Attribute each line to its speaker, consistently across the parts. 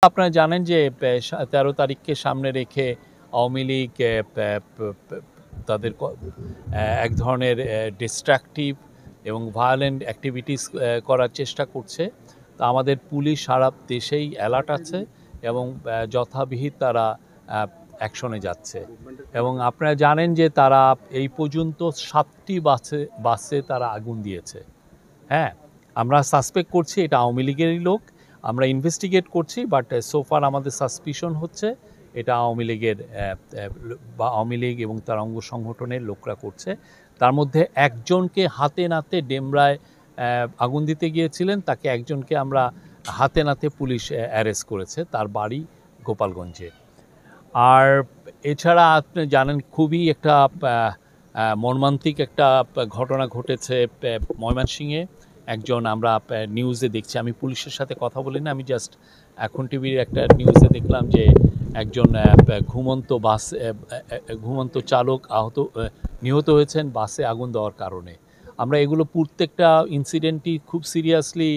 Speaker 1: আপনারা জানেন যে 13 তারিখকে সামনে রেখে আওয়ামী লীগ তাদের এক ধরনের ডিস্ট্রাকটিভ এবং ভায়োলেন্ট অ্যাক্টিভিটিস করার চেষ্টা করছে। তো আমাদের পুলিশ সারা দেশেই অ্যালার্ট আছে এবং যথাবিহিত তারা অ্যাকশনে যাচ্ছে। এবং আপনারা জানেন যে তারা এই পর্যন্ত 7টি বাসে তারা আগুন দিয়েছে। হ্যাঁ, আমরা সাসপেক্ট করছি এটা আওয়ামী লীগেরই লোক। আমরা ইনভেস্টিগেট করছি, বাট সোফার আমাদের সাসপিশন হচ্ছে এটা আওয়ামী লীগের বা আওয়ামী লীগ এবং তার অঙ্গ সংগঠনের লোকরা করছে। তার মধ্যে একজনকে হাতে নাতে ডেমরায় আগুন দিতে গিয়েছিলেন, তাকে একজনকে আমরা হাতে নাতে পুলিশ অ্যারেস্ট করেছে, তার বাড়ি গোপালগঞ্জে। আর এছাড়া আপনি জানেন খুবই একটা মর্মান্তিক একটা ঘটনা ঘটেছে ময়মনসিংহে। একজন আমরা নিউজে দেখছি, আমি পুলিশের সাথে কথা বলি না, আমি জাস্ট এখন টিভির একটা নিউজে দেখলাম যে একজন ঘুমন্ত চালক নিহত হয়েছেন বাসে আগুন দেওয়ার কারণে। আমরা এগুলো প্রত্যেকটা ইনসিডেন্টই খুব সিরিয়াসলি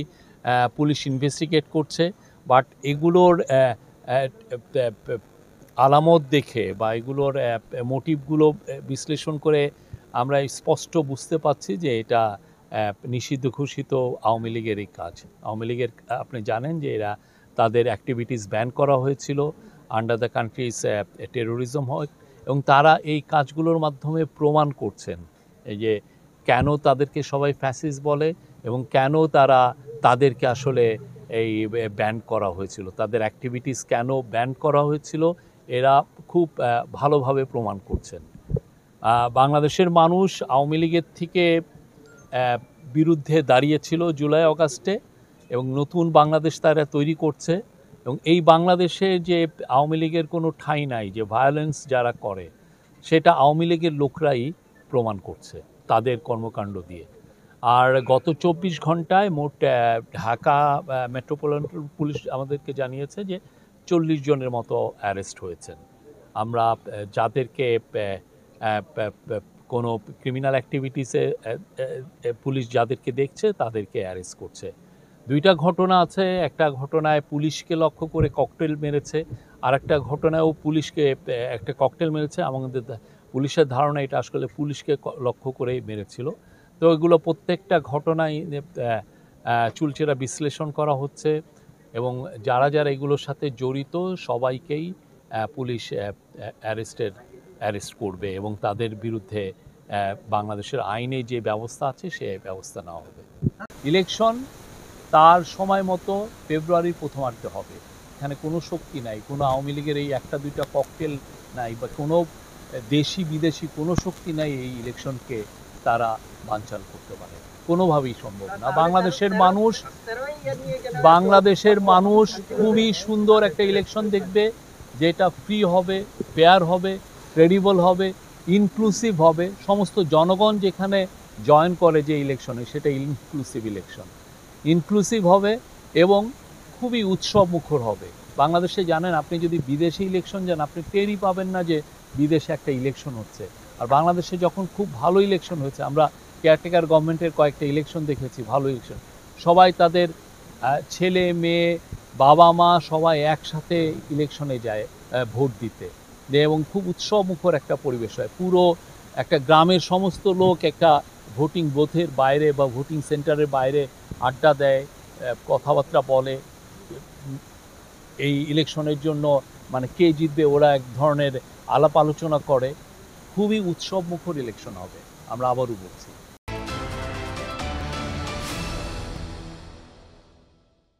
Speaker 1: পুলিশ ইনভেস্টিগেট করছে, বাট এগুলোর আলামত দেখে বা এগুলোর মোটিভগুলো বিশ্লেষণ করে আমরা স্পষ্ট বুঝতে পারছি যে এটা নিষিদ্ধ ঘোষিত আওয়ামী লীগেরই কাজ। আওয়ামী লীগের আপনি জানেন যে এরা তাদের অ্যাক্টিভিটিস ব্যান করা হয়েছিল আন্ডার দ্য কান্ট্রিজ টেরোরিজম হয়, এবং তারা এই কাজগুলোর মাধ্যমে প্রমাণ করছেন এই যে কেন তাদেরকে সবাই ফ্যাসিস্ট বলে এবং কেন তাদেরকে আসলে এই ব্যান করা হয়েছিল, তাদের অ্যাক্টিভিটিস কেন ব্যান করা হয়েছিল, এরা খুব ভালোভাবে প্রমাণ করছেন। বাংলাদেশের মানুষ আওয়ামী লীগের থেকে বিরুদ্ধে দাঁড়িয়েছিল জুলাই আগস্টে, এবং নতুন বাংলাদেশ তারা তৈরি করছে। এবং এই বাংলাদেশে যে আওয়ামী লীগের কোনো ঠাঁই নাই, যে ভায়োলেন্স যারা করে সেটা আওয়ামী লীগের লোকরাই প্রমাণ করছে তাদের কর্মকাণ্ড দিয়ে। আর গত 24 ঘন্টায় মোট ঢাকা মেট্রোপলিটন পুলিশ আমাদেরকে জানিয়েছে যে 40 জনের মতো অ্যারেস্ট হয়েছেন। আমরা যাদেরকে কোনো ক্রিমিনাল অ্যাক্টিভিটিসে পুলিশ যাদেরকে দেখছে তাদেরকে অ্যারেস্ট করছে। দুইটা ঘটনা আছে, একটা ঘটনায় পুলিশকে লক্ষ্য করে ককটেল মেরেছে, আর একটা ঘটনায়ও পুলিশকে একটা ককটেল মেরেছে। আমাদের পুলিশের ধারণা এটা আসলে পুলিশকে লক্ষ্য করেই মেরেছিল। তো এগুলো প্রত্যেকটা ঘটনায় চুলচেরা বিশ্লেষণ করা হচ্ছে এবং যারা যারা এগুলোর সাথে জড়িত সবাইকেই পুলিশ অ্যারেস্ট করবে এবং তাদের বিরুদ্ধে বাংলাদেশের আইনে যে ব্যবস্থা আছে সে ব্যবস্থা নেওয়া হবে। ইলেকশন তার সময় মতো ফেব্রুয়ারির প্রথমার্ধে হবে। এখানে কোনো শক্তি নাই, কোনো আওয়ামী লীগের এই একটা দুইটা ককটেল নাই বা কোনো দেশি বিদেশি কোনো শক্তি নাই এই ইলেকশনকে তারা বানচাল করতে পারে, কোনোভাবেই সম্ভব না। বাংলাদেশের মানুষ খুবই সুন্দর একটা ইলেকশন দেখবে, যেটা ফ্রি হবে, ফেয়ার হবে, ক্রেডিবল হবে, ইনক্লুসিভ হবে। সমস্ত জনগণ যেখানে জয়েন করে যে ইলেকশনে, সেটা ইনক্লুসিভ হবে এবং খুবই উৎসব মুখর হবে। বাংলাদেশে জানেন, আপনি যদি বিদেশে ইলেকশন যান আপনি টেরই পাবেন না যে বিদেশে একটা ইলেকশন হচ্ছে। আর বাংলাদেশে যখন খুব ভালো ইলেকশন হয়েছে, আমরা কেয়ারটেকার গভর্নমেন্টের কয়েকটা ইলেকশন দেখেছি, ভালো ইলেকশন, সবাই তাদের ছেলে মেয়ে বাবা মা সবাই একসাথে ইলেকশনে যায় ভোট দিতে, এবং খুব উৎসব মুখর একটা পরিবেশ হয়। পুরো একটা গ্রামের সমস্ত লোক একটা ভোটিং বুথের বাইরে বা ভোটিং সেন্টারের বাইরে আড্ডা দেয়, কথাবার্তা বলে, এই ইলেকশনের জন্য মানে কে জিতবে ওরা এক ধরনের আলাপ আলোচনা করে। খুবই উৎসব মুখর ইলেকশন হবে, আমরা আবারও বলছি।